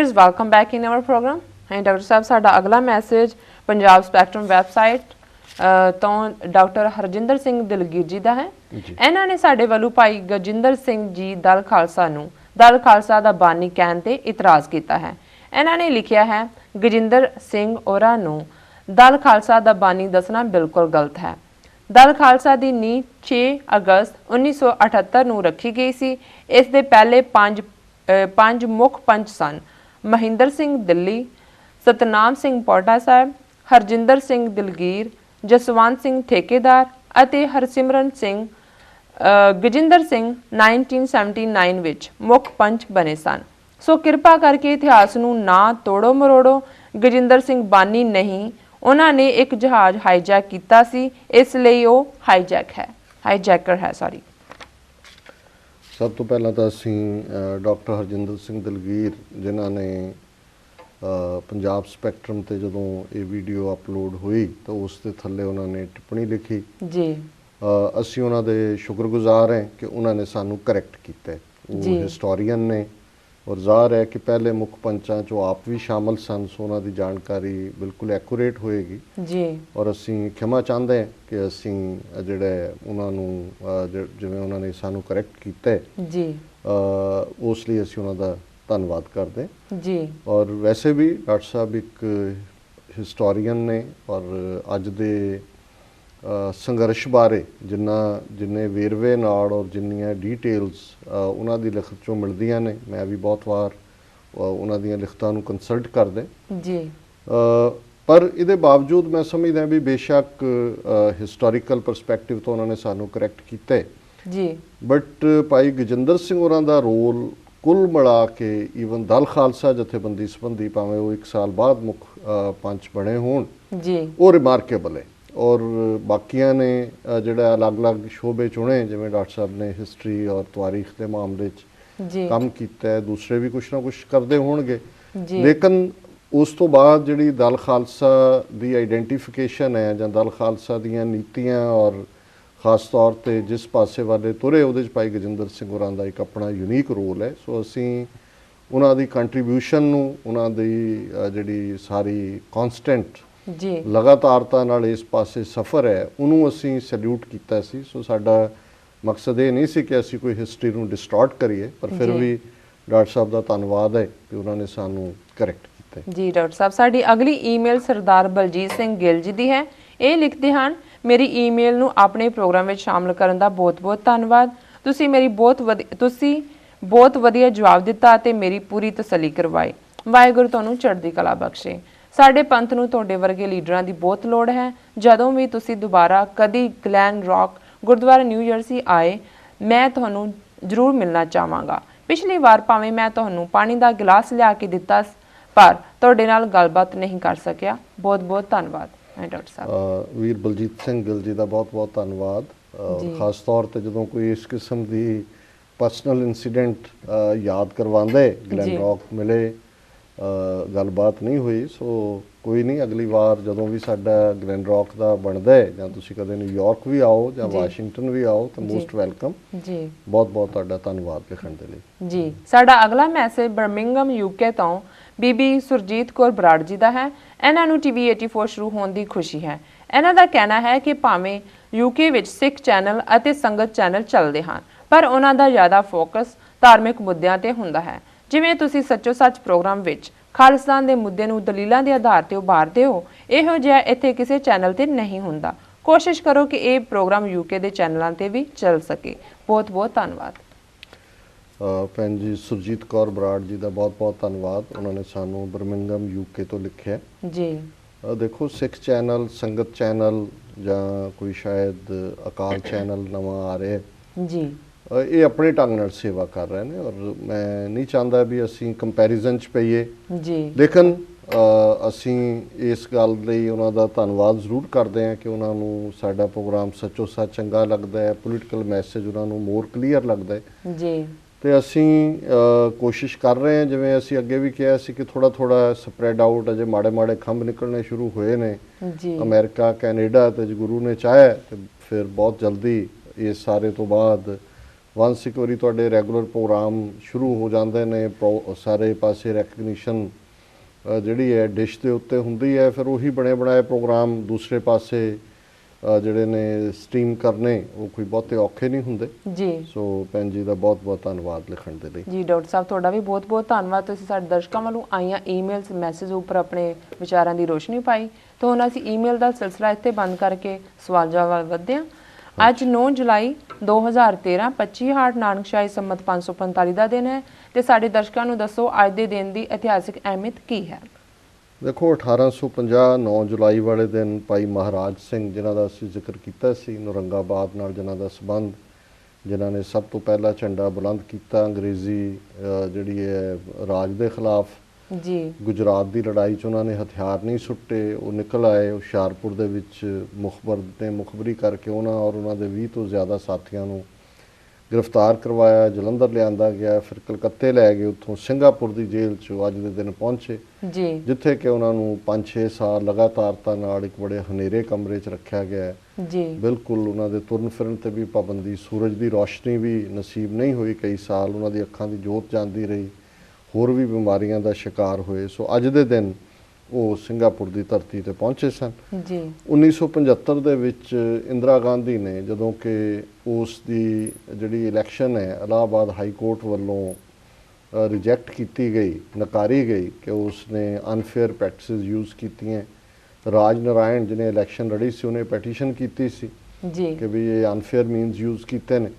Viewers, welcome back in our program. And Dr. ਸਾਹਿਬ ਸਾਡਾ ਅਗਲਾ message Punjab spectrum website ਤੋਂ doctor Harjinder Singh Dilgeer ਜੀ ਦਾ ਹੈ। ਇਹਨਾਂ ਨੇ ਸਾਡੇ ਵੱਲੋਂ ਭਾਈ ਗਜਿੰਦਰ ਸਿੰਘ ਜੀ ਦਲ ਖਾਲਸਾ ਨੂੰ ਦਲ ਖਾਲਸਾ ਦਾ ਬਾਨੀ ਕਹਿਣ ਤੇ ਇਤਰਾਜ਼ ਕੀਤਾ ਹੈ। ਇਹਨਾਂ ਨੇ ਲਿਖਿਆ ਹੈ, ਗਜਿੰਦਰ ਸਿੰਘ ਹੋਰਾਂ ਨੂੰ ਦਲ ਖਾਲਸਾ ਦਾ ਬਾਨੀ ਦੱਸਣਾ ਬਿਲਕੁਲ ਗਲਤ ਹੈ। ਦਲ ਖਾਲਸਾ ਦੀ ਨੀਂਹ 6 ਅਗਸਤ 1978 ਨੂੰ ਰੱਖੀ ਗਈ ਸੀ। ਇਸ ਦੇ ਪਹਿਲੇ ਪੰਜ ਮੁੱਖ ਪੰਚ ਸਨ: ਮਹਿੰਦਰ ਸਿੰਘ ਦਿੱਲੀ, ਸਤਨਾਮ ਸਿੰਘ ਪੌਟਾ ਸਾਹਿਬ, ਹਰਜਿੰਦਰ ਸਿੰਘ ਦਿਲਗੀਰ, ਜਸਵੰਤ ਸਿੰਘ ਠੇਕੇਦਾਰ ਅਤੇ ਹਰਸਿਮਰਨ ਸਿੰਘ। ਗਜਿੰਦਰ ਸਿੰਘ 1979 ਵਿੱਚ ਮੁੱਖ ਪੰਚ ਬਣੇ ਸਨ। ਸੋ ਕਿਰਪਾ ਕਰਕੇ ਇਤਿਹਾਸ ਨੂੰ ਨਾ ਤੋੜੋ ਮਰੋੜੋ। ਗਜਿੰਦਰ ਸਿੰਘ ਬਾਨੀ ਨਹੀਂ, ਉਹਨਾਂ ਨੇ ਇੱਕ ਜਹਾਜ਼ ਹਾਈਜੈਕ ਕੀਤਾ ਸੀ, ਇਸ ਲਈ ਉਹ ਹਾਈਜੈਕਰ ਹੈ। ਸਭ ਤੋਂ ਪਹਿਲਾਂ ਤਾਂ ਅਸੀਂ ਡਾਕਟਰ ਹਰਜਿੰਦਰ ਸਿੰਘ ਦਿਲਗੀਰ ਜਿਨ੍ਹਾਂ ਨੇ ਪੰਜਾਬ ਸਪੈਕਟਰਮ ਤੇ ਜਦੋਂ ਇਹ ਵੀਡੀਓ ਅਪਲੋਡ ਹੋਈ ਤਾਂ ਉਸ ਦੇ ਥੱਲੇ ਉਹਨਾਂ ਨੇ ਟਿੱਪਣੀ ਲਿਖੀ ਜੀ। ਅਸੀਂ ਉਹਨਾਂ ਦੇ ਸ਼ੁਕਰਗੁਜ਼ਾਰ ਹਾਂ ਕਿ ਉਹਨਾਂ ਨੇ ਸਾਨੂੰ ਕਰੈਕਟ ਕੀਤਾ। ਉਹ ਹਿਸਟੋਰੀਅਨ ਨੇ ਔਰ ਜ਼ਾਹਰ ਹੈ ਕਿ ਪਹਿਲੇ ਮੁੱਖ ਪੰਚਾਂ 'ਚੋਂ ਆਪ ਵੀ ਸ਼ਾਮਲ ਸਨ, ਸੋ ਉਹਨਾਂ ਦੀ ਜਾਣਕਾਰੀ ਬਿਲਕੁਲ ਐਕੂਰੇਟ ਹੋਏਗੀ ਜੀ। ਔਰ ਅਸੀਂ ਖਿਮਾ ਚਾਹੁੰਦੇ ਹਾਂ ਕਿ ਅਸੀਂ ਜਿਹੜਾ ਉਹਨਾਂ ਨੂੰ ਜਿਵੇਂ ਉਹਨਾਂ ਨੇ ਸਾਨੂੰ ਕਰੈਕਟ ਕੀਤਾ ਜੀ, ਉਸ ਲਈ ਅਸੀਂ ਉਹਨਾਂ ਦਾ ਧੰਨਵਾਦ ਕਰਦੇ ਜੀ। ਔਰ ਵੈਸੇ ਵੀ ਡਾਕਟਰ ਸਾਹਿਬ ਇੱਕ ਹਿਸਟੋਰੀਅਨ ਨੇ ਔਰ ਅੱਜ ਦੇ ਸੰਘਰਸ਼ ਬਾਰੇ ਜਿੰਨੇ ਵੇਰਵੇ ਨਾਲ ਔਰ ਜਿੰਨੀਆਂ ਡੀਟੇਲਸ ਉਹਨਾਂ ਦੀ ਲਿਖਤ 'ਚੋਂ ਮਿਲਦੀਆਂ ਨੇ, ਮੈਂ ਵੀ ਬਹੁਤ ਵਾਰ ਉਹਨਾਂ ਦੀਆਂ ਲਿਖਤਾਂ ਨੂੰ ਕੰਸਲਟ ਕਰਦੇ ਜੀ। ਪਰ ਇਹਦੇ ਬਾਵਜੂਦ ਮੈਂ ਸਮਝਦਾ ਵੀ ਬੇਸ਼ੱਕ ਹਿਸਟੋਰੀਕਲ ਪਰਸਪੈਕਟਿਵ ਤੋਂ ਉਹਨਾਂ ਨੇ ਸਾਨੂੰ ਕਰੈਕਟ ਕੀਤਾ ਜੀ, ਬਟ ਭਾਈ ਗਜਿੰਦਰ ਸਿੰਘ ਹੋਰਾਂ ਦਾ ਰੋਲ ਕੁੱਲ ਮਿਲਾ ਕੇ ਈਵਨ ਦਲ ਖਾਲਸਾ ਜਥੇਬੰਦੀ ਸੰਬੰਧੀ ਭਾਵੇਂ ਉਹ 1 ਸਾਲ ਬਾਅਦ ਮੁੱਖ ਪੰਚ ਬਣੇ ਹੋਣ ਜੀ, ਉਹ ਰਿਮਾਰਕੇਬਲ ਹੈ। ਔਰ ਬਾਕੀਆਂ ਨੇ ਜਿਹੜਾ ਅਲੱਗ-ਅਲੱਗ ਸ਼ੋਬੇ ਚੁਣੇ, ਜਿਵੇਂ ਡਾਕਟਰ ਸਾਹਿਬ ਨੇ ਹਿਸਟਰੀ ਔਰ ਤਾਰੀਖ ਦੇ ਮਾਮਲੇ 'ਚ ਕੰਮ ਕੀਤਾ, ਦੂਸਰੇ ਵੀ ਕੁਛ ਨਾ ਕੁਛ ਕਰਦੇ ਹੋਣਗੇ। ਲੇਕਿਨ ਉਸ ਤੋਂ ਬਾਅਦ ਜਿਹੜੀ ਦਲ ਖਾਲਸਾ ਦੀ ਆਈਡੈਂਟੀਫਿਕੇਸ਼ਨ ਹੈ ਜਾਂ ਦਲ ਖਾਲਸਾ ਦੀਆਂ ਨੀਤੀਆਂ ਔਰ ਖਾਸ ਤੌਰ 'ਤੇ ਜਿਸ ਪਾਸੇ ਵਾਲੇ ਤੁਰੇ, ਉਹਦੇ 'ਚ ਭਾਈ ਗਜਿੰਦਰ ਸਿੰਘ ਹੋਰਾਂ ਦਾ ਇੱਕ ਆਪਣਾ ਯੂਨੀਕ ਰੋਲ ਹੈ। ਸੋ ਅਸੀਂ ਉਹਨਾਂ ਦੀ ਕੰਟਰੀਬਿਊਸ਼ਨ ਨੂੰ, ਉਹਨਾਂ ਦੀ ਜਿਹੜੀ ਸਾਰੀ ਕੌਨਸਟੈਂਟ ਜੀ ਲਗਾਤਾਰਤਾ ਨਾਲ ਇਸ ਪਾਸੇ ਸਫ਼ਰ ਹੈ, ਉਹਨੂੰ ਅਸੀਂ ਸੈਲਿਊਟ ਕੀਤਾ ਸੀ। ਸੋ ਸਾਡਾ ਮਕਸਦ ਇਹ ਨਹੀਂ ਸੀ ਕਿ ਅਸੀਂ ਕੋਈ ਹਿਸਟਰੀ ਨੂੰ ਡਿਸਟੋਰਟ ਕਰੀਏ, ਪਰ ਫਿਰ ਵੀ ਡਾਕਟਰ ਸਾਹਿਬ ਦਾ ਧੰਨਵਾਦ ਹੈ ਕਿ ਉਹਨਾਂ ਨੇ ਸਾਨੂੰ ਕਰੈਕਟ ਕੀਤਾ ਜੀ। ਡਾਕਟਰ ਸਾਹਿਬ, ਸਾਡੀ ਅਗਲੀ ਈਮੇਲ ਸਰਦਾਰ ਬਲਜੀਤ ਸਿੰਘ ਗਿੱਲ ਜੀ ਦੀ ਹੈ। ਇਹ ਲਿਖਦੇ ਹਨ, ਮੇਰੀ ਈਮੇਲ ਨੂੰ ਆਪਣੇ ਪ੍ਰੋਗਰਾਮ ਵਿੱਚ ਸ਼ਾਮਲ ਕਰਨ ਦਾ ਬਹੁਤ-ਬਹੁਤ ਧੰਨਵਾਦ। ਤੁਸੀਂ ਬਹੁਤ ਵਧੀਆ ਜਵਾਬ ਦਿੱਤਾ ਅਤੇ ਮੇਰੀ ਪੂਰੀ ਤਸੱਲੀ ਕਰਵਾਈ। ਵਾਹਿਗੁਰੂ ਤੁਹਾਨੂੰ ਚੜ੍ਹਦੀ ਕਲਾ ਬਖਸ਼ੇ। ਸਾਡੇ ਪੰਥ ਨੂੰ ਤੁਹਾਡੇ ਵਰਗੇ ਲੀਡਰਾਂ ਦੀ ਬਹੁਤ ਲੋੜ ਹੈ। ਜਦੋਂ ਵੀ ਤੁਸੀਂ ਦੁਬਾਰਾ ਕਦੀ Glen rock Gurdwara new jersey ਆਏ, ਮੈਂ ਤੁਹਾਨੂੰ ਜ਼ਰੂਰ ਮਿਲਣਾ ਚਾਹਾਂਗਾ। ਪਿਛਲੀ ਵਾਰ ਭਾਵੇਂ ਮੈਂ ਤੁਹਾਨੂੰ ਪਾਣੀ ਦਾ ਗਿਲਾਸ ਲਿਆ ਕੇ ਦਿੱਤਾ, ਪਰ ਤੁਹਾਡੇ ਨਾਲ ਗੱਲਬਾਤ ਨਹੀਂ ਕਰ ਸਕਿਆ। ਬਹੁਤ-ਬਹੁਤ ਧੰਨਵਾਦ ਡਾਕਟਰ ਸਾਹਿਬ। ਵੀਰ ਬਲਜੀਤ ਸਿੰਘ ਗਿੱਲ ਜੀ ਦਾ ਬਹੁਤ-ਬਹੁਤ ਧੰਨਵਾਦ। ਖਾਸ ਤੌਰ 'ਤੇ ਜਦੋਂ ਕੋਈ ਇਸ ਕਿਸਮ ਦੀ ਪਰਸਨਲ ਇੰਸੀਡੈਂਟ ਯਾਦ ਕਰਵਾਉਂਦੇ, ਗਲੈਨ ਰੌਕ ਮਿਲੇ, ਗੱਲਬਾਤ ਨਹੀਂ ਹੋਈ, ਸੋ ਕੋਈ ਨਹੀਂ, ਅਗਲੀ ਵਾਰ ਜਦੋਂ ਵੀ ਸਾਡਾ ਗਲੈਨ ਰੌਕ ਦਾ ਬਣਦਾ ਹੈ ਜਾਂ ਤੁਸੀਂ ਕਦੇ ਨਿਊਯਾਰਕ ਵੀ ਆਓ ਜਾਂ ਵਾਸ਼ਿੰਗਟਨ ਵੀ ਆਓ ਤਾਂ ਮੋਸਟ ਵੈਲਕਮ ਜੀ। ਬਹੁਤ-ਬਹੁਤ ਤੁਹਾਡਾ ਧੰਨਵਾਦ ਲਿਖਣ ਦੇ ਲਈ ਜੀ। ਸਾਡਾ ਅਗਲਾ ਮੈਸੇਜ ਬਰਮਿੰਗਮ UK ਤੋਂ ਬੀਬੀ ਸੁਰਜੀਤ ਕੌਰ ਬਰਾੜ ਜੀ ਦਾ ਹੈ। ਇਹਨਾਂ ਨੂੰ TV 84 ਸ਼ੁਰੂ ਹੋਣ ਦੀ ਖੁਸ਼ੀ ਹੈ। ਇਹਨਾਂ ਦਾ ਕਹਿਣਾ ਹੈ ਕਿ ਭਾਵੇਂ UK ਵਿੱਚ ਸਿੱਖ ਚੈਨਲ ਅਤੇ ਸੰਗਤ ਚੈਨਲ ਚੱਲਦੇ ਹਨ, ਪਰ ਉਹਨਾਂ ਦਾ ਜ਼ਿਆਦਾ ਫੋਕਸ ਧਾਰਮਿਕ ਮੁੱਦਿਆਂ ਤੇ ਹੁੰਦਾ ਹੈ। ਜਿਵੇਂ ਤੁਸੀਂ ਸੱਚੋ ਸੱਚ ਪ੍ਰੋਗਰਾਮ ਵਿੱਚ ਖਾਲਿਸਤਾਨ ਦੇ ਮੁੱਦੇ ਨੂੰ ਦਲੀਲਾਂ ਦੇ ਆਧਾਰ ਤੇ ਉਭਾਰਦੇ ਹੋ, ਇਹੋ ਜਿਹਾ ਇੱਥੇ ਕਿਸੇ ਚੈਨਲ ਤੇ ਨਹੀਂ ਹੁੰਦਾ। ਕੋਸ਼ਿਸ਼ ਕਰੋ ਕਿ ਇਹ ਪ੍ਰੋਗਰਾਮ UK ਦੇ ਚੈਨਲਾਂ ਤੇ ਵੀ ਚੱਲ ਸਕੇ। ਬਹੁਤ-ਬਹੁਤ ਧੰਨਵਾਦ। ਭੈਣ ਜੀ ਸੁਰਜੀਤ ਕੌਰ ਬਰਾੜ ਜੀ ਦਾ ਬਹੁਤ-ਬਹੁਤ ਧੰਨਵਾਦ। ਉਹਨਾਂ ਨੇ ਸਾਨੂੰ ਬਰਮਿੰਗਮ UK ਤੋਂ ਲਿਖਿਆ ਜੀ। ਦੇਖੋ, ਸਿੱਖ ਚੈਨਲ, ਸੰਗਤ ਚੈਨਲ ਜਾਂ ਕੋਈ ਸ਼ਾਇਦ ਅਕਾਲ ਚੈਨਲ ਨਵਾਂ ਆ ਰਿਹਾ ਜੀ, ਇਹ ਆਪਣੇ ਢੰਗ ਨਾਲ ਸੇਵਾ ਕਰ ਰਹੇ ਨੇ ਔਰ ਮੈਂ ਨਹੀਂ ਚਾਹੁੰਦਾ ਵੀ ਅਸੀਂ ਕੰਪੈਰੀਜ਼ਨ 'ਚ ਪਈਏ ਜੀ। ਲੇਕਿਨ ਅਸੀਂ ਇਸ ਗੱਲ ਲਈ ਉਹਨਾਂ ਦਾ ਧੰਨਵਾਦ ਜ਼ਰੂਰ ਕਰਦੇ ਹਾਂ ਕਿ ਉਹਨਾਂ ਨੂੰ ਸਾਡਾ ਪ੍ਰੋਗਰਾਮ ਸੱਚੋ ਸੱਚ ਚੰਗਾ ਲੱਗਦਾ ਹੈ, ਪੋਲੀਟੀਕਲ ਮੈਸੇਜ ਉਹਨਾਂ ਨੂੰ ਮੋਰ ਕਲੀਅਰ ਲੱਗਦਾ ਹੈ ਜੀ। ਅਤੇ ਅਸੀਂ ਕੋਸ਼ਿਸ਼ ਕਰ ਰਹੇ ਹਾਂ, ਜਿਵੇਂ ਅਸੀਂ ਅੱਗੇ ਵੀ ਕਿਹਾ ਸੀ ਕਿ ਥੋੜ੍ਹਾ ਸਪਰੈਡ ਆਊਟ, ਅਜੇ ਮਾੜੇ ਖੰਭ ਨਿਕਲਣੇ ਸ਼ੁਰੂ ਹੋਏ ਨੇ ਅਮਰੀਕਾ, ਕੈਨੇਡਾ, ਅਤੇ ਜੇ ਗੁਰੂ ਨੇ ਚਾਹਿਆ ਤਾਂ ਫਿਰ ਬਹੁਤ ਜਲਦੀ ਇਸ ਸਾਰੇ ਤੋਂ ਬਾਅਦ ਵੰਸ ਇੱਕ ਵਾਰੀ ਤੁਹਾਡੇ ਰੈਗੂਲਰ ਪ੍ਰੋਗਰਾਮ ਸ਼ੁਰੂ ਹੋ ਜਾਂਦੇ ਨੇ, ਸਾਰੇ ਪਾਸੇ ਰੈਕਗਨੀਸ਼ਨ ਜਿਹੜੀ ਹੈ ਡਿਸ਼ ਦੇ ਉੱਤੇ ਹੁੰਦੀ ਹੈ, ਫਿਰ ਉਹੀ ਬਣੇ ਬਣਾਏ ਪ੍ਰੋਗਰਾਮ ਦੂਸਰੇ ਪਾਸੇ ਜਿਹੜੇ ਨੇ ਸਟ੍ਰੀਮ ਕਰਨੇ ਉਹ ਕੋਈ ਬਹੁਤੇ ਔਖੇ ਨਹੀਂ ਹੁੰਦੇ ਜੀ। ਸੋ ਭੈਣ ਜੀ ਦਾ ਬਹੁਤ ਬਹੁਤ ਧੰਨਵਾਦ ਲਿਖਣ ਦੇ ਲਈ। ਜੀ ਡਾਕਟਰ ਸਾਹਿਬ ਤੁਹਾਡਾ ਵੀ ਬਹੁਤ ਬਹੁਤ ਧੰਨਵਾਦ, ਤੁਸੀਂ ਸਾਡੇ ਦਰਸ਼ਕਾਂ ਵੱਲੋਂ ਆਈਆਂ ਈਮੇਲਸ ਮੈਸੇਜ ਉੱਪਰ ਆਪਣੇ ਵਿਚਾਰਾਂ ਦੀ ਰੋਸ਼ਨੀ ਪਾਈ। ਤਾਂ ਹੁਣ ਅਸੀਂ ਈਮੇਲ ਦਾ ਸਿਲਸਿਲਾ ਇੱਥੇ ਬੰਦ ਕਰਕੇ ਸਵਾਲ ਜਵਾਬ ਵਧਦੇ ਹਾਂ। ਅੱਜ 9 ਜੁਲਾਈ 2013 25 ਹਾੜ ਨਾਨਕਸ਼ਾਹੀ ਸੰਮਤ 545 ਦਾ ਦਿਨ ਹੈ ਤੇ ਸਾਡੇ ਦਰਸ਼ਕਾਂ ਨੂੰ ਦੱਸੋ ਅੱਜ ਦੇ ਦਿਨ ਦੀ ਇਤਿਹਾਸਿਕ ਅਹਿਮੀਅਤ ਕੀ ਹੈ। ਦੇਖੋ 1850 9 ਜੁਲਾਈ ਵਾਲੇ ਦਿਨ ਭਾਈ ਮਹਾਰਾਜ ਸਿੰਘ ਜਿਨ੍ਹਾਂ ਦਾ ਅਸੀਂ ਜ਼ਿਕਰ ਕੀਤਾ ਸੀ, ਨੌਰੰਗਾਬਾਦ ਨਾਲ ਜਿਨ੍ਹਾਂ ਦਾ ਸੰਬੰਧ, ਜਿਨ੍ਹਾਂ ਨੇ ਸਭ ਤੋਂ ਪਹਿਲਾ ਝੰਡਾ ਬੁਲੰਦ ਕੀਤਾ ਅੰਗਰੇਜ਼ੀ ਜਿਹੜੀ ਹੈ ਰਾਜ ਦੇ ਖਿਲਾਫ ਜੀ। ਗੁਜਰਾਤ ਦੀ ਲੜਾਈ 'ਚ ਉਹਨਾਂ ਨੇ ਹਥਿਆਰ ਨਹੀਂ ਸੁੱਟੇ, ਉਹ ਨਿਕਲ ਆਏ ਹੁਸ਼ਿਆਰਪੁਰ ਦੇ ਵਿੱਚ ਮੁਖਬਰੀ ਕਰਕੇ ਉਹਨਾਂ ਔਰ ਉਹਨਾਂ ਦੇ 20 ਤੋਂ ਜ਼ਿਆਦਾ ਸਾਥੀਆਂ ਨੂੰ ਗ੍ਰਿਫਤਾਰ ਕਰਵਾਇਆ, ਜਲੰਧਰ ਲਿਆਂਦਾ ਗਿਆ, ਫਿਰ ਕਲਕੱਤੇ ਲੈ ਗਏ, ਉੱਥੋਂ ਸਿੰਗਾਪੁਰ ਦੀ ਜੇਲ੍ਹ 'ਚ ਅੱਜ ਦੇ ਦਿਨ ਪਹੁੰਚੇ ਜੀ, ਜਿੱਥੇ ਕਿ ਉਹਨਾਂ ਨੂੰ 5-6 ਸਾਲ ਲਗਾਤਾਰਤਾ ਨਾਲ ਇੱਕ ਬੜੇ ਹਨੇਰੇ ਕਮਰੇ 'ਚ ਰੱਖਿਆ ਗਿਆ ਜੀ। ਬਿਲਕੁਲ ਉਹਨਾਂ ਦੇ ਤੁਰਨ ਫਿਰਨ ਤੇ ਵੀ ਪਾਬੰਦੀ, ਸੂਰਜ ਦੀ ਰੋਸ਼ਨੀ ਵੀ ਨਸੀਬ ਨਹੀਂ ਹੋਈ, ਕਈ ਸਾਲ ਉਹਨਾਂ ਦੀ ਅੱਖਾਂ ਦੀ ਜੋਤ ਜਾਂਦੀ ਰਹੀ, ਹੋਰ ਵੀ ਬਿਮਾਰੀਆਂ ਦਾ ਸ਼ਿਕਾਰ ਹੋਏ। ਸੋ ਅੱਜ ਦੇ ਦਿਨ ਉਹ ਸਿੰਗਾਪੁਰ ਦੀ ਧਰਤੀ ਤੇ ਪਹੁੰਚੇ ਸਨ ਜੀ। 1975 ਦੇ ਵਿੱਚ ਇੰਦਰਾ ਗਾਂਧੀ ਨੇ ਜਦੋਂ ਕਿ ਉਸ ਦੀ ਜਿਹੜੀ ਇਲੈਕਸ਼ਨ ਹੈ ਇਲਾਹਾਬਾਦ ਹਾਈ ਕੋਰਟ ਵੱਲੋਂ ਰਿਜੈਕਟ ਕੀਤੀ ਗਈ, ਨਕਾਰੀ ਗਈ ਕਿ ਉਸ ਨੇ ਅਨਫੇਅਰ ਪ੍ਰੈਕਟਿਸਿਸ ਯੂਜ਼ ਕੀਤੀਆਂ। ਰਾਜ ਨਾਰਾਇਣ ਜਿਹਨੇ ਇਲੈਕਸ਼ਨ ਲੜੀ ਸੀ ਉਹਨੇ ਪੈਟੀਸ਼ਨ ਕੀਤੀ ਸੀ ਜੀ ਕਿ ਵੀ ਇਹ ਅਨਫੇਅਰ ਮੀਨਸ ਯੂਜ਼ ਕੀਤੇ ਨੇ।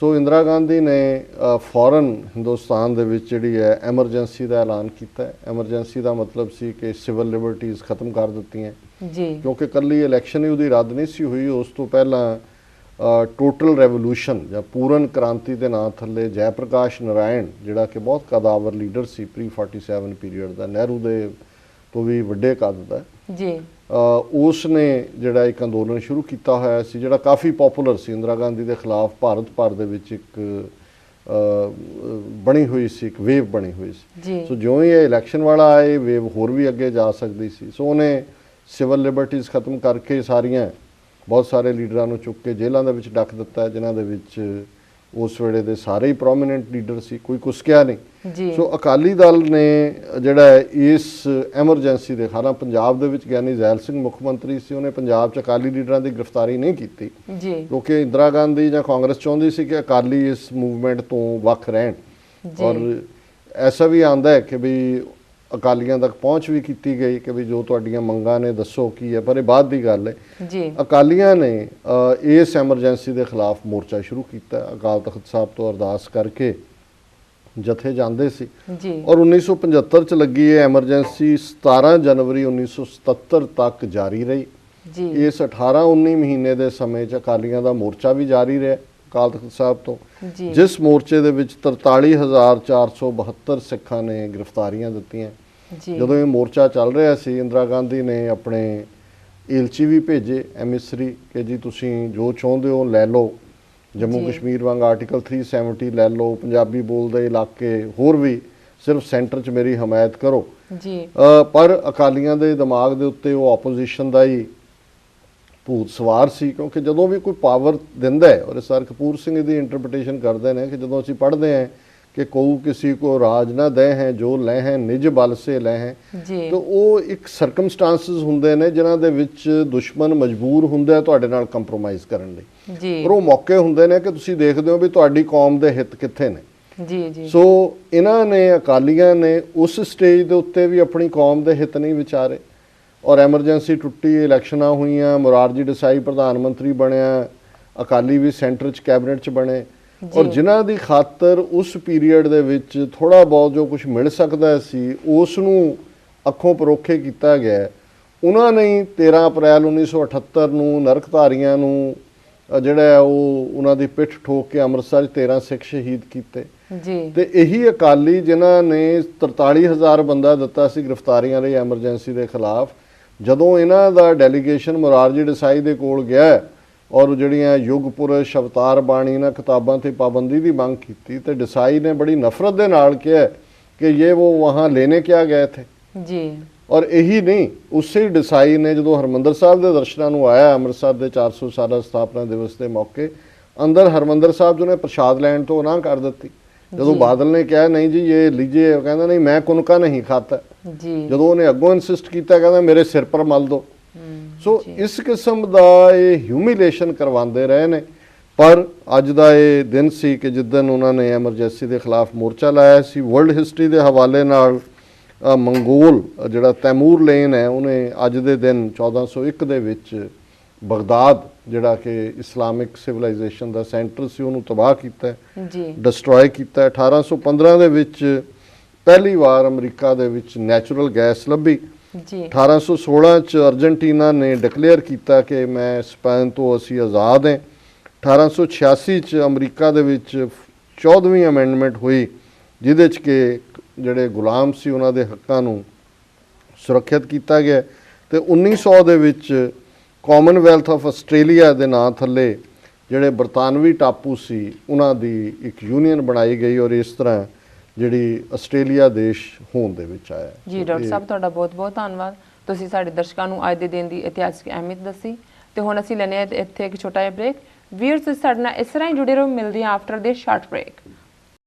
ਸੋ ਇੰਦਰਾ ਗਾਂਧੀ ਨੇ ਫੌਰਨ ਹਿੰਦੁਸਤਾਨ ਦੇ ਵਿੱਚ ਜਿਹੜੀ ਹੈ ਐਮਰਜੈਂਸੀ ਦਾ ਐਲਾਨ ਕੀਤਾ। ਐਮਰਜੈਂਸੀ ਦਾ ਮਤਲਬ ਸੀ ਕਿ ਸਿਵਲ ਲਿਬਰਟੀਜ਼ ਖਤਮ ਕਰ ਦਿੱਤੀਆਂ ਜੀ, ਕਿਉਂਕਿ ਇਕੱਲੀ ਇਲੈਕਸ਼ਨ ਹੀ ਉਹਦੀ ਰੱਦ ਨਹੀਂ ਸੀ ਹੋਈ, ਉਸ ਤੋਂ ਪਹਿਲਾਂ ਟੋਟਲ ਰੈਵੋਲੂਸ਼ਨ ਜਾਂ ਪੂਰਨ ਕ੍ਰਾਂਤੀ ਦੇ ਨਾਂ ਥੱਲੇ ਜੈ ਪ੍ਰਕਾਸ਼ ਨਾਰਾਇਣ ਜਿਹੜਾ ਕਿ ਬਹੁਤ ਕਦਾਵਰ ਲੀਡਰ ਸੀ ਪ੍ਰੀ 47 ਪੀਰੀਅਡ ਦਾ, ਨਹਿਰੂ ਦੇ ਤੋਂ ਵੀ ਵੱਡੇ ਕੱਦ ਦਾ ਜੀ, ਉਸ ਨੇ ਜਿਹੜਾ ਇੱਕ ਅੰਦੋਲਨ ਸ਼ੁਰੂ ਕੀਤਾ ਹੋਇਆ ਸੀ ਜਿਹੜਾ ਕਾਫੀ ਪਪੂਲਰ ਸੀ ਇੰਦਰਾ ਗਾਂਧੀ ਦੇ ਖਿਲਾਫ। ਭਾਰਤ ਭਰ ਦੇ ਵਿੱਚ ਇੱਕ ਬਣੀ ਹੋਈ ਸੀ, ਇੱਕ ਵੇਵ ਬਣੀ ਹੋਈ ਸੀ। ਸੋ ਜਿਉਂ ਹੀ ਇਹ ਇਲੈਕਸ਼ਨ ਵਾਲਾ ਆਏ ਵੇਵ ਹੋਰ ਵੀ ਅੱਗੇ ਜਾ ਸਕਦੀ ਸੀ। ਸੋ ਉਹਨੇ ਸਿਵਲ ਲਿਬਰਟੀਜ਼ ਖਤਮ ਕਰਕੇ ਸਾਰੀਆਂ ਬਹੁਤ ਸਾਰੇ ਲੀਡਰਾਂ ਨੂੰ ਚੁੱਕ ਕੇ ਜੇਲ੍ਹਾਂ ਦੇ ਵਿੱਚ ਡੱਕ ਦਿੱਤਾ, ਜਿਨ੍ਹਾਂ ਦੇ ਵਿੱਚ ਉਸ ਵੇਲੇ ਦੇ ਸਾਰੇ ਹੀ ਪ੍ਰੋਮੀਨੈਂਟ ਲੀਡਰ ਸੀ, ਕੋਈ ਕੁਸਕਿਆ ਨਹੀਂ। ਸੋ ਅਕਾਲੀ ਦਲ ਨੇ ਜਿਹੜਾ ਇਸ ਐਮਰਜੈਂਸੀ ਦੇ ਖਾਨਾ ਪੰਜਾਬ ਦੇ ਵਿੱਚ ਗਿਆਨੀ ਜ਼ੈਲ ਸਿੰਘ ਮੁੱਖ ਮੰਤਰੀ ਸੀ, ਉਹਨੇ ਪੰਜਾਬ 'ਚ ਅਕਾਲੀ ਲੀਡਰਾਂ ਦੀ ਗ੍ਰਿਫਤਾਰੀ ਨਹੀਂ ਕੀਤੀ ਕਿਉਂਕਿ ਇੰਦਰਾ ਗਾਂਧੀ ਜਾਂ ਕਾਂਗਰਸ ਚਾਹੁੰਦੀ ਸੀ ਕਿ ਅਕਾਲੀ ਇਸ ਮੂਵਮੈਂਟ ਤੋਂ ਵੱਖ ਰਹਿਣ। ਔਰ ਐਸਾ ਵੀ ਆਉਂਦਾ ਹੈ ਕਿ ਵੀ ਅਕਾਲੀਆਂ ਤੱਕ ਪਹੁੰਚ ਵੀ ਕੀਤੀ ਗਈ ਕਿ ਵੀ ਜੋ ਤੁਹਾਡੀਆਂ ਮੰਗਾਂ ਨੇ ਦੱਸੋ ਕੀ ਹੈ, ਪਰ ਇਹ ਬਾਅਦ ਦੀ ਗੱਲ ਹੈ। ਅਕਾਲੀਆਂ ਨੇ ਇਸ ਐਮਰਜੈਂਸੀ ਦੇ ਖਿਲਾਫ ਮੋਰਚਾ ਸ਼ੁਰੂ ਕੀਤਾ, ਅਕਾਲ ਤਖਤ ਸਾਹਿਬ ਤੋਂ ਅਰਦਾਸ ਕਰਕੇ ਜਥੇ ਜਾਂਦੇ ਸੀ ਔਰ 1975 ਚ ਲੱਗੀ ਇਹ ਐਮਰਜੈਂਸੀ 17 ਜਨਵਰੀ 1977 ਤੱਕ ਜਾਰੀ ਰਹੀ। ਇਸ 18-19 ਮਹੀਨੇ ਦੇ ਸਮੇਂ 'ਚ ਅਕਾਲੀਆਂ ਦਾ ਮੋਰਚਾ ਵੀ ਜਾਰੀ ਰਿਹਾ ਅਕਾਲ ਤਖਤ ਸਾਹਿਬ ਤੋਂ, ਜਿਸ ਮੋਰਚੇ ਦੇ ਵਿੱਚ 43,472 ਸਿੱਖਾਂ ਨੇ ਗ੍ਰਿਫਤਾਰੀਆਂ ਦਿੱਤੀਆਂ। ਜਦੋਂ ਇਹ ਮੋਰਚਾ ਚੱਲ ਰਿਹਾ ਸੀ ਇੰਦਰਾ ਗਾਂਧੀ ਨੇ ਆਪਣੇ ਏਲਚੀ ਵੀ ਭੇਜੇ, ਐਮਿਸਰੀ, ਕਿ ਜੀ ਤੁਸੀਂ ਜੋ ਚਾਹੁੰਦੇ ਹੋ ਲੈ ਲਓ, ਜੰਮੂ ਕਸ਼ਮੀਰ ਵਾਂਗ ਆਰਟੀਕਲ 370 ਲੈ ਲਓ, ਪੰਜਾਬੀ ਬੋਲਦੇ ਇਲਾਕੇ ਹੋਰ ਵੀ, ਸਿਰਫ ਸੈਂਟਰ 'ਚ ਮੇਰੀ ਹਮਾਇਤ ਕਰੋ। ਪਰ ਅਕਾਲੀਆਂ ਦੇ ਦਿਮਾਗ ਦੇ ਉੱਤੇ ਉਹ ਆਪੋਜੀਸ਼ਨ ਦਾ ਹੀ ਭੂਤ ਸਵਾਰ ਸੀ ਕਿਉਂਕਿ ਜਦੋਂ ਵੀ ਕੋਈ ਪਾਵਰ ਦਿੰਦਾ ਹੈ, ਔਰ ਸਰ ਕਪੂਰ ਸਿੰਘ ਦੀ ਇੰਟਰਪ੍ਰੀਟੇਸ਼ਨ ਕਰਦੇ ਨੇ ਕਿ ਜਦੋਂ ਅਸੀਂ ਪੜ੍ਹਦੇ ਹਾਂ कि कऊ किसी को राज ना दे हैं जो ले हैं निज बल से ले हैं, तो ਉਹ ਇੱਕ ਸਰਕਮਸਟੈਂਸਸ ਹੁੰਦੇ ਨੇ ਜਿਨ੍ਹਾਂ ਦੇ ਵਿੱਚ ਦੁਸ਼ਮਣ ਮਜਬੂਰ ਹੁੰਦਾ ਤੁਹਾਡੇ ਨਾਲ ਕੰਪਰੋਮਾਈਜ਼ ਕਰਨ ਲਈ, ਪਰ ਉਹ ਮੌਕੇ ਹੁੰਦੇ ਨੇ ਕਿ ਤੁਸੀਂ ਦੇਖਦੇ ਹੋ ਵੀ ਤੁਹਾਡੀ ਕੌਮ ਦੇ ਹਿੱਤ ਕਿੱਥੇ ਨੇ। ਸੋ ਇਹਨਾਂ ਨੇ ਅਕਾਲੀਆਂ ਨੇ ਉਸ ਸਟੇਜ ਦੇ ਉੱਤੇ ਵੀ ਆਪਣੀ ਕੌਮ ਦੇ ਹਿੱਤ ਨਹੀਂ ਵਿਚਾਰੇ ਔਰ ਐਮਰਜੈਂਸੀ ਟੁੱਟੀ, ਇਲੈਕਸ਼ਨਾਂ ਹੋਈਆਂ, ਮੁਰਾਰਜੀ ਦੇਸਾਈ ਪ੍ਰਧਾਨ ਮੰਤਰੀ ਬਣਿਆ, ਅਕਾਲੀ ਵੀ ਸੈਂਟਰ 'ਚ ਕੈਬਨਿਟ 'ਚ ਬਣੇ ਔਰ ਜਿਨ੍ਹਾਂ ਦੀ ਖਾਤਰ ਉਸ ਪੀਰੀਅਡ ਦੇ ਵਿੱਚ ਥੋੜਾ ਬਹੁਤ ਜੋ ਕੁਝ ਮਿਲ ਸਕਦਾ ਸੀ ਉਸ ਨੂੰ ਅੱਖੋਂ ਪਰੋਖੇ ਕੀਤਾ ਗਿਆ। ਉਹਨਾਂ ਨੇ 13 ਅਪ੍ਰੈਲ 1978 ਨੂੰ ਨਰਕਧਾਰੀਆਂ ਨੂੰ ਜਿਹੜਾ ਉਹ ਉਹਨਾਂ ਦੀ ਪਿੱਠ ਠੋਕ ਕੇ ਅੰਮ੍ਰਿਤਸਰ 'ਚ 13 ਸਿੱਖ ਸ਼ਹੀਦ ਕੀਤੇ ਤੇ ਇਹੀ ਅਕਾਲੀ ਜਿਨ੍ਹਾਂ ਨੇ 43,000 ਬੰਦਾ ਦਿੱਤਾ ਸੀ ਗ੍ਰਿਫਤਾਰੀਆਂ ਲਈ ਐਮਰਜੈਂਸੀ ਦੇ ਖਿਲਾਫ। ਜਦੋਂ ਇਹਨਾਂ ਦਾ ਡੈਲੀਗੇਸ਼ਨ ਮੁਰਾਰਜੀ ਦੇਸਾਈ ਦੇ ਕੋਲ ਗਿਆ ਔਰ ਜਿਹੜੀਆਂ ਯੁੱਗ ਪੁਰਸ਼ ਅਵਤਾਰ ਬਾਣੀ ਇਹਨਾਂ ਕਿਤਾਬਾਂ ਤੇ ਪਾਬੰਦੀ ਦੀ ਮੰਗ ਕੀਤੀ ਤੇ ਦੇਸਾਈ ਨੇ ਬੜੀ ਨਫ਼ਰਤ ਦੇ ਨਾਲ ਕਿਹਾ ਕਿ ਇਹ ਉਹ ਵਹਾਂ ਲੈਣੇ ਕਿਆ ਗਏ ਥੇ ਜੀ। ਔਰ ਇਹੀ ਨਹੀਂ, ਉਸੇ ਦੇਸਾਈ ਨੇ ਜਦੋਂ ਹਰਮੰਦਰ ਸਾਹਿਬ ਦੇ ਦਰਸ਼ਨਾਂ ਨੂੰ ਆਇਆ ਅੰਮ੍ਰਿਤਸਰ ਦੇ 400 ਸਾਲਾ ਸਥਾਪਨਾ ਦਿਵਸ ਦੇ ਮੌਕੇ, ਅੰਦਰ ਹਰਮੰਦਰ ਸਾਹਿਬ 'ਚ ਉਹਨੇ ਪ੍ਰਸ਼ਾਦ ਲੈਣ ਤੋਂ ਨਾ ਕਰ ਦਿੱਤੀ। ਜਦੋਂ ਬਾਦਲ ਨੇ ਕਿਹਾ ਨਹੀਂ ਜੀ ਇਹ ਲੀਜੀਏ, ਉਹ ਕਹਿੰਦਾ ਨਹੀਂ ਮੈਂ ਕੁਨਕਾ ਨਹੀਂ ਖਾਤਾ ਜੀ। ਜਦੋਂ ਉਹਨੇ ਅੱਗੋਂ ਇਨਸਿਸਟ ਕੀਤਾ ਕਹਿੰਦਾ ਮੇਰੇ ਸਿਰ ਪਰ ਮਲ ਦੋ। ਸੋ ਇਸ ਕਿਸਮ ਦਾ ਇਹ ਹਿਊਮਿਲੇਸ਼ਨ ਕਰਵਾਉਂਦੇ ਰਹੇ ਨੇ। ਪਰ ਅੱਜ ਦਾ ਇਹ ਦਿਨ ਸੀ ਕਿ ਜਿੱਦਣ ਉਹਨਾਂ ਨੇ ਐਮਰਜੈਂਸੀ ਦੇ ਖਿਲਾਫ ਮੋਰਚਾ ਲਾਇਆ ਸੀ। ਵਰਲਡ ਹਿਸਟਰੀ ਦੇ ਹਵਾਲੇ ਨਾਲ ਮੰਗੋਲ ਜਿਹੜਾ ਤੈਮੂਰ ਲੇਨ ਹੈ ਉਹਨੇ ਅੱਜ ਦੇ ਦਿਨ 1401 ਦੇ ਵਿੱਚ ਬਗਦਾਦ ਜਿਹੜਾ ਕਿ ਇਸਲਾਮਿਕ ਸਿਵਲਾਈਜੇਸ਼ਨ ਦਾ ਸੈਂਟਰ ਸੀ ਉਹਨੂੰ ਤਬਾਹ ਕੀਤਾ ਜੀ, ਡਿਸਟਰੋਏ ਕੀਤਾ। 1815 ਦੇ ਵਿੱਚ ਪਹਿਲੀ ਵਾਰ ਅਮਰੀਕਾ ਦੇ ਵਿੱਚ ਨੈਚੁਰਲ ਗੈਸ ਲੱਭੀ। ਜੀ 1816 ਚ ਅਰਜਨਟੀਨਾ ਨੇ ਡਿਕਲੇਅਰ ਕੀਤਾ ਕਿ ਮੈਂ ਸਪੇਨ ਤੋਂ ਅਸੀਂ ਆਜ਼ਾਦ ਹਾਂ। 1886 ਚ ਅਮਰੀਕਾ ਦੇ ਵਿੱਚ 14ਵੀਂ ਅਮੈਂਡਮੈਂਟ ਹੋਈ ਜਿਹਦੇ ਚ ਕਿ ਜਿਹੜੇ ਗੁਲਾਮ ਸੀ ਉਹਨਾਂ ਦੇ ਹੱਕਾਂ ਨੂੰ ਸੁਰੱਖਿਅਤ ਕੀਤਾ ਗਿਆ ਤੇ 1900 ਦੇ ਵਿੱਚ ਕਾਮਨਵੈਲਥ ਆਫ ਆਸਟ੍ਰੇਲੀਆ ਦੇ ਨਾਂ ਥੱਲੇ ਜਿਹੜੇ ਬਰਤਾਨਵੀ ਟਾਪੂ ਸੀ ਉਹਨਾਂ ਦੀ ਇੱਕ ਯੂਨੀਅਨ ਬਣਾਈ ਗਈ ਔਰ ਇਸ ਤਰ੍ਹਾਂ ਜਿਹੜੀ ਆਸਟ੍ਰੇਲੀਆ ਦੇਸ਼ ਹੋਂਦ ਦੇ ਵਿੱਚ ਆਇਆ। ਜੀ ਡਾਕਟਰ ਸਾਹਿਬ ਤੁਹਾਡਾ ਬਹੁਤ ਬਹੁਤ ਧੰਨਵਾਦ। ਤੁਸੀਂ ਸਾਡੇ ਦਰਸ਼ਕਾਂ ਨੂੰ ਅੱਜ ਦੇ ਦਿਨ ਦੀ ਇਤਿਹਾਸਕ ਅਹਿਮੀਅਤ ਦੱਸੀ ਤੇ ਹੁਣ ਅਸੀਂ ਲੈਣੇ ਇੱਥੇ ਇੱਕ ਛੋਟਾ ਜਿਹਾ ਬ੍ਰੇਕ। ਵੀਅਰਸ ਸਾਡੇ ਨਾਲ ਇਸ ਤਰ੍ਹਾਂ ਹੀ ਜੁੜੇ ਰਹੋ, ਮਿਲਦੇ ਹਾਂ ਆਫਟਰ ਦਿਸ ਸ਼ਾਰਟ ਬ੍ਰੇਕ।